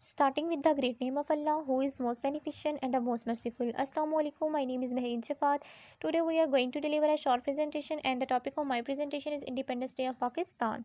Starting with the great name of Allah, who is most beneficent and the most merciful. Assalamu alaikum. My name is Mehreen Shafat. Today we are going to deliver a short presentation, and the topic of my presentation is Independence Day of Pakistan.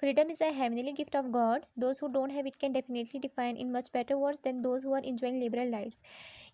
Freedom is a heavenly gift of God. Those who don't have it can definitely define in much better words than those who are enjoying liberal rights.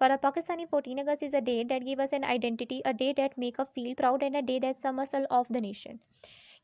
For a Pakistani, 14 August is a day that gives us an identity, a day that make us feel proud and a day that sums us of the nation.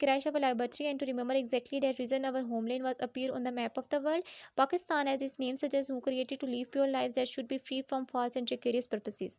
crash our laboratory and to remember exactly that reason our homeland was appear on the map of the world. Pakistan, as its name suggests, who created to live pure lives that should be free from false and precarious purposes.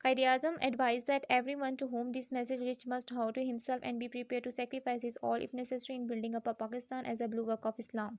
Quaid-e-Azam advised that everyone to whom this message reached must how to himself and be prepared to sacrifice his all if necessary in building up a Pakistan as a bulwark of Islam.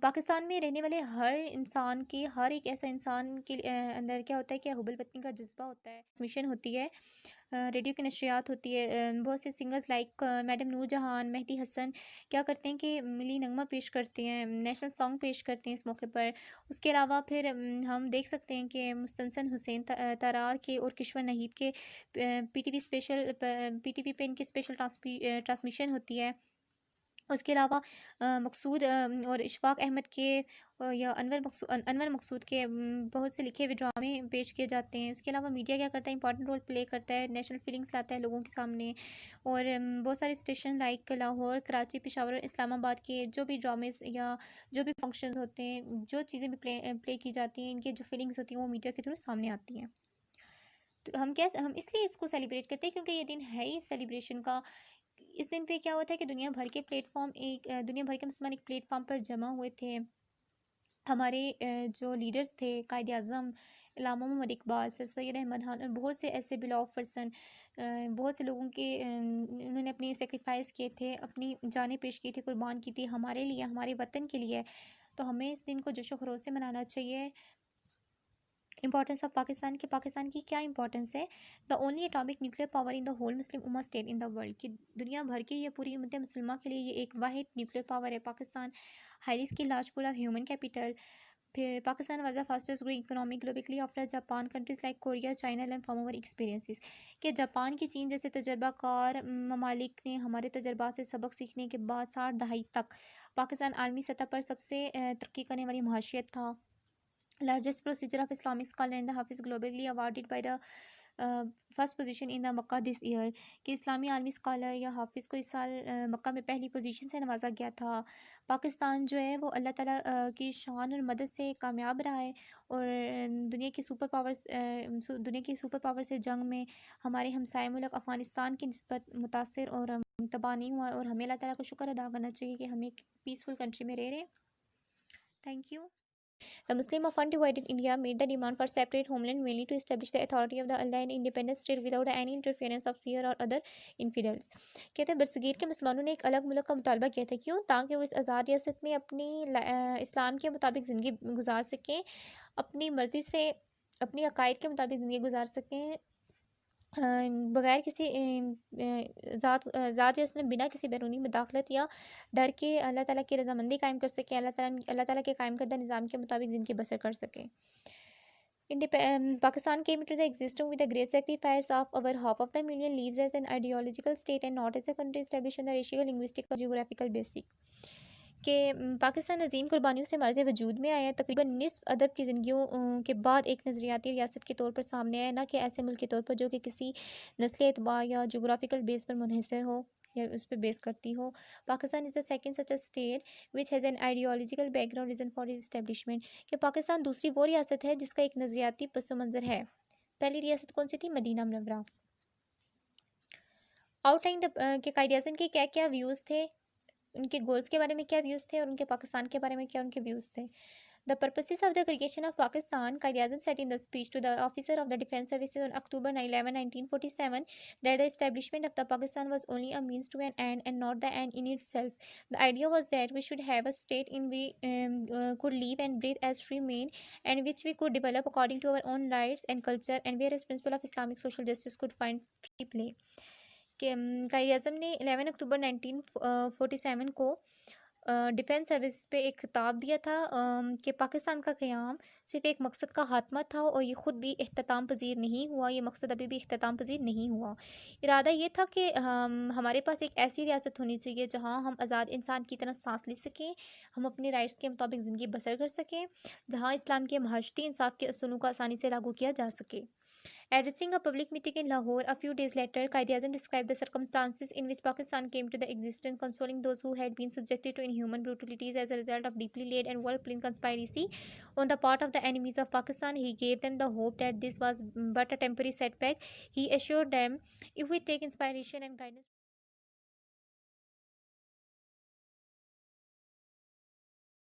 Pakistan میں رہنے والے ہر انسان کی، ہر ایک ایسا انسان کے اندر کیا ہوتا ہے کہ حب الوطنی کا جذبہ ہوتا ہے، ٹرانسمیشن ہوتی ہے، ریڈیو کی نشریات ہوتی ہے، بہت سے سنگرز لائک میڈم نور جہان، مہدی حسن کیا کرتے ہیں کہ ملی نغمہ پیش کرتے ہیں، نیشنل سانگ پیش کرتے ہیں اس موقع پر۔ اس کے علاوہ پھر ہم دیکھ سکتے ہیں کہ مستنصر حسین ترار کے اور کشور نہید کے P T V special, P T V پہ ان کی اسپیشل ٹرانسمیشن ہوتی ہے۔ اس کے علاوہ مقصود اور اشفاق احمد کے یا انور مقصود کے بہت سے لکھے ہوئے ڈرامے پیش کیے جاتے ہیں۔ اس کے علاوہ میڈیا کیا کرتا ہے، امپورٹنٹ رول پلے کرتا ہے، نیشنل فیلنگس لاتا ہے لوگوں کے سامنے، اور بہت سارے اسٹیشن لائک لاہور، کراچی، پشاور اور اسلام آباد کے جو بھی ڈرامز یا جو بھی فنکشنز ہوتے ہیں، جو چیزیں بھی پلے کی جاتی ہیں، ان کی جو فیلنگس ہوتی ہیں وہ میڈیا کے تھرو سامنے آتی ہیں۔ تو ہم اس لیے اس کو سیلیبریٹ کرتے ہیں کیونکہ یہ دن ہے ہی سیلیبریشن کا۔ اس دن پہ کیا ہوتا ہے کہ دنیا بھر کے دنیا بھر کے مسلمان ایک پلیٹ فارم پر جمع ہوئے تھے۔ ہمارے جو لیڈرز تھے، قائد اعظم علامہ محمد اقبال، سر سید احمد خان اور بہت سے ایسے بلاؤ پرسن، بہت سے لوگوں کے انہوں نے اپنی سیکریفائس کیے تھے، اپنی جانیں پیش کی تھی، قربان کی تھی ہمارے لیے، ہمارے وطن کے لیے۔ تو ہمیں اس دن کو جوش و خروش سے منانا چاہیے۔ امپورٹنس آف پاکستان، کہ پاکستان کی کیا امپورٹنس ہے۔ The only atomic nuclear power in the whole Muslim امہ اسٹیٹ ان دا ورلڈ، کہ دنیا بھر کی یہ پوری امت مسلمہ کے لیے یہ ایک واحد نیوکلیئر پاور ہے Pakistan. Highly skill large pool of human capital. پھر Pakistan was the fastest growing economy globally after Japan, countries like Korea, China learn from our experiences, کہ جاپان کی، چین جیسے تجربہ کار ممالک نے ہمارے تجربات سے سبق سیکھنے کے بعد 60 دہائی تک پاکستان عالمی سطح پر سب سے ترقی کرنے والی معاشیت تھا۔ Largest procedure of Islamic scholar and the Hafiz globally awarded by the first position in the Makkah this year، کہ اسلامی عالمی اسکالر یا حافظ کو اس سال مکہ میں پہلی پوزیشن سے نوازا گیا تھا۔ پاکستان جو ہے وہ اللہ تعالیٰ کی شان اور مدد سے کامیاب رہا ہے، اور دنیا کی سپر پاور سے جنگ میں ہمارے ہمسائے ملک افغانستان کی نسبت متاثر اور تباہ نہیں ہوا، اور ہمیں اللہ تعالیٰ کو شکر ادا کرنا چاہیے کہ ہم ایک پیسفل کنٹری میں رہ رہے ہیں۔ Thank you. The Muslim of undivided India made the demand for separate homeland mainly to establish the authority of the Allah and independent state without any interference of fear or other infidels۔ کہتے ہیں برصغیر کے مسلمانوں نے ایک الگ ملک کا مطالبہ کیا تھا، کیوں؟ تاکہ وہ اس آزاد ریاست میں اپنی اسلام کے مطابق زندگی گزار سکیں، اپنی مرضی سے اپنی عقائد کے مطابق زندگی گزار سکیں، بغیر کسی ذات ریاست میں بنا کسی بیرونی مداخلت یا ڈر کے اللہ تعالیٰ کی رضامندی قائم کر سکیں، اللہ تعالیٰ کے قائم کردہ نظام کے مطابق زندگی بسر کر سکیں۔ Pakistan came into the existence with the great sacrifice of over half of the million lives as an ideological state and not as a country established on the racial, linguistic or geographical basic، کہ پاکستان عظیم قربانیوں سے مرز وجود میں آیا ہے، تقریباً نصف ادب کی زندگیوں کے بعد ایک نظریاتی ریاست کے طور پر سامنے آیا، نہ کہ ایسے ملک کے طور پر جو کہ کسی نسلی اعتبار یا جغرافیکل بیس پر منحصر ہو یا اس پہ بیس کرتی ہو۔ پاکستان از the second such a state which has an ideological background reason for its establishment، کہ پاکستان دوسری وہ ریاست ہے جس کا ایک نظریاتی پس منظر ہے۔ پہلی ریاست کون سی تھی؟ مدینہ منورہ۔ آؤٹ لائن کے قائد اعظم کے کیا کیا ویوز تھے، ان کے گولز کے بارے میں کیا ویوز تھے، اور ان کے پاکستان کے بارے میں کیا ان کے ویوز تھے۔ The purposes of the creation of Pakistan، Quaid Azam said in the speech to the officer of the defense services on October 11, 1947 that the establishment of the Pakistan was only a means to an end and not the end in itself. The idea was that we should have a state in which we could live and breathe as free men, and which we could develop according to our own rights and culture, and where as principle of Islamic social justice could find free play۔ کہ قائد اعظم نے 11 اکتوبر 1947 کو defence service پہ ایک خطاب دیا تھا کہ پاکستان کا قیام صرف ایک مقصد کا خاتمہ تھا، اور یہ خود بھی اختتام پذیر نہیں ہوا، یہ مقصد ابھی بھی اختتام پذیر نہیں ہوا۔ ارادہ یہ تھا کہ ہمارے پاس ایک ایسی ریاست ہونی چاہیے جہاں ہم آزاد انسان کی طرح سانس لے سکیں، ہم اپنے رائٹس کے مطابق زندگی بسر کر سکیں، جہاں اسلام کے معاشرتی انصاف کے اصولوں کو آسانی سے لاگو کیا جا سکے۔ Addressing a public meeting in Lahore a few days later, Qaid Azam described the circumstances in which Pakistan came to the existence, consoling those who had been subjected to inhuman brutalities as a result of deeply laid and well-planned conspiracy on the part of the enemies of Pakistan. He gave them the hope that this was but a temporary setback. He assured them, if we take inspiration and guidance